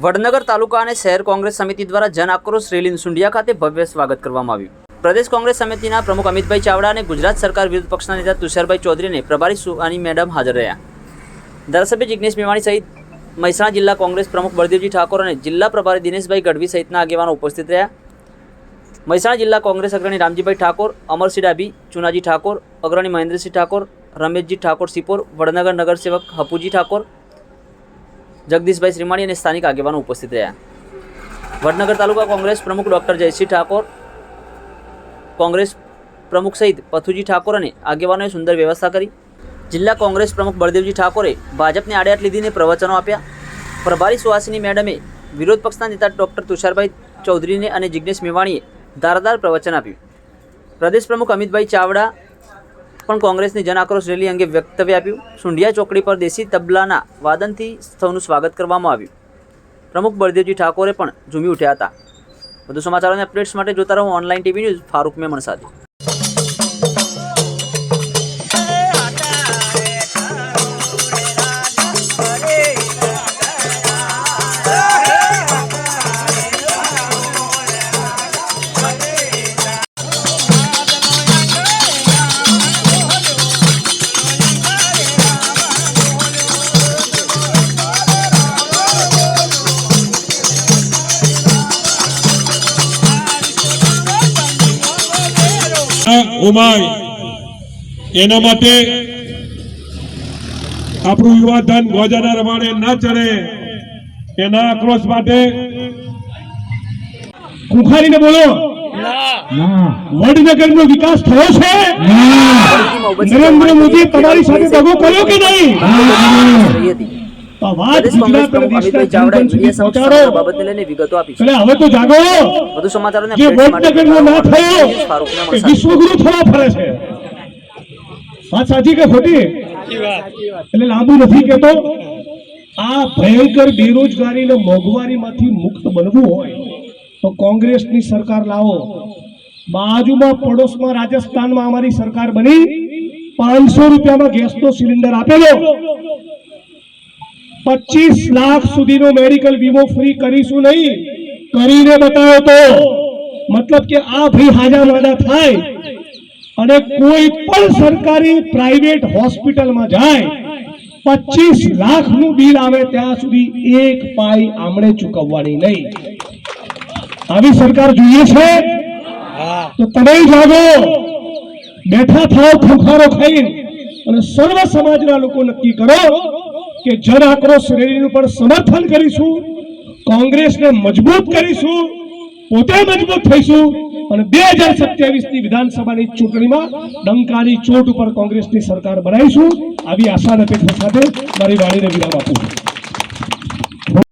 વડનગર તાલુકા અને શહેર કોંગ્રેસ સમિતિ દ્વારા જન આક્રોશ રેલી સુંઢિયા ખાતે ભવ્ય સ્વાગત કરવામાં આવ્યું. પ્રદેશ કોંગ્રેસ સમિતિના પ્રમુખ અમિતભાઈ ચાવડા અને ગુજરાત સરકાર વિરુદ્ધ પક્ષના નેતા તુષારભાઈ ચૌધરીને પ્રભારી સુહાની મેડમ હાજર રહ્યા. ધારાસભ્ય જિગ્નેશ મેવાણી સહિત મહેસાણા જિલ્લા કોંગ્રેસ પ્રમુખ બળદેવજી ઠાકોર અને જિલ્લા પ્રભારી દિનેશભાઈ ગઢવી સહિતના આગેવાનો ઉપસ્થિત રહ્યા. મહેસાણા જિલ્લા કોંગ્રેસ અગ્રણી રામજીભાઈ ઠાકોર, અમરસિંહ ડાભી, ચુનાજી ઠાકોર, અગ્રણી મહેન્દ્રસિંહ ઠાકોર, રમેશજી ઠાકોર સિપોર, વડનગર નગરસેવક હપુજી ઠાકોર, જગદીશભાઈ શ્રીમાણી અને સ્થાનિક આગેવાનો ઉપસ્થિત રહ્યા. વડનગર તાલુકા કોંગ્રેસ પ્રમુખ ડૉક્ટર જયસિંહ ઠાકોર, કોંગ્રેસ પ્રમુખ સહિત પથુજી ઠાકોર અને આગેવાનોએ સુંદર વ્યવસ્થા કરી. જિલ્લા કોંગ્રેસ પ્રમુખ બળદેવજી ઠાકોરે ભાજપને આડેહાથ લીધીને પ્રવચનો આપ્યા. પ્રભારી સુહાસિની મેડમે વિરોધ પક્ષના નેતા ડૉક્ટર તુષારભાઈ ચૌધરીને અને જિગ્નેશ મેવાણીએ ધારદાર પ્રવચન આપ્યું. પ્રદેશ પ્રમુખ અમિતભાઈ ચાવડા પણ કોંગ્રેસની જન આક્રોશ રેલી અંગે વક્તવ્ય આપ્યું. સુંઢિયા ચોકડી પર દેશી તબલાના વાદનથી સૌનું સ્વાગત કરવામાં આવ્યું. પ્રમુખ બળદેવજી ઠાકોરે પણ ઝૂમી ઉઠ્યા હતા. વધુ સમાચારોને અપડેટ્સ માટે જોતા રહો online TV news. Farooq Memon સાથે. ઉમાય એના માટે આપણું યુવા ધન ગોજાના રમાડે ન ચડે એના આક્રોશ માટે કુખારીને બોલો વડનગર નો વિકાસ થયો છે? નરેન્દ્ર મોદી તમારી સાથે દગો કર્યો કે નહીં? પ્રદેશ કોંગ્રેસ પ્રમુખ અમિતભાઈ ચાવડાએ મીડિયા સમક્ષ બાબતને લઈને વિગતો આપી છે. હવે તો જાગો. વધુ સમાચારોને વડનગરનો ના થયો વિશ્વગુરુ થવા ફરે છે. વાત સાચી કે ખોટી? એટલે લાંબુ નથી કેતો. આ ભયંકર બેરોજગારી અને મોંઘવારીમાંથી મુક્ત બનવું હોય તો કોંગ્રેસની સરકાર લાવો. બાજુમાં પડોશમાં રાજસ્થાનમાં અમારી સરકાર બની 500 રૂપિયામાં ગેસનો સિલિન્ડર આપેલો. 25 લાખ સુધીનો મેડિકલ વીમો ફ્રી કરીશું નહીં, કરીને બતાવો તો. મતલબ કે આ ભાઈ હાજા માદા થાય અને કોઈ પણ સરકારી પ્રાઇવેટ હોસ્પિટલમાં જાય 25 લાખનું બિલ આવે ત્યાં સુધી એક પાઈ આમણે ચૂકવવાની નહીં. આવી સરકાર જોઈએ છે તો તમે જાગો, બેઠા થાવ ખુખારો ખાઈને અને સર્વ સમાજના લોકો નક્કી કરો કે જન આક્રોશ રેલીનું પણ સમર્થન કરીશું, કોંગ્રેસને મજબૂત કરીશું, પોતે મજબૂત થઈશું અને 2027ની વિધાનસભાની ચૂંટણીમાં ડંકાની ચોટ ઉપર કોંગ્રેસની સરકાર બનાવીશું. આવી આશા અને અપેક્ષા સાથે મારી વાણીને વિરામ આપું છું.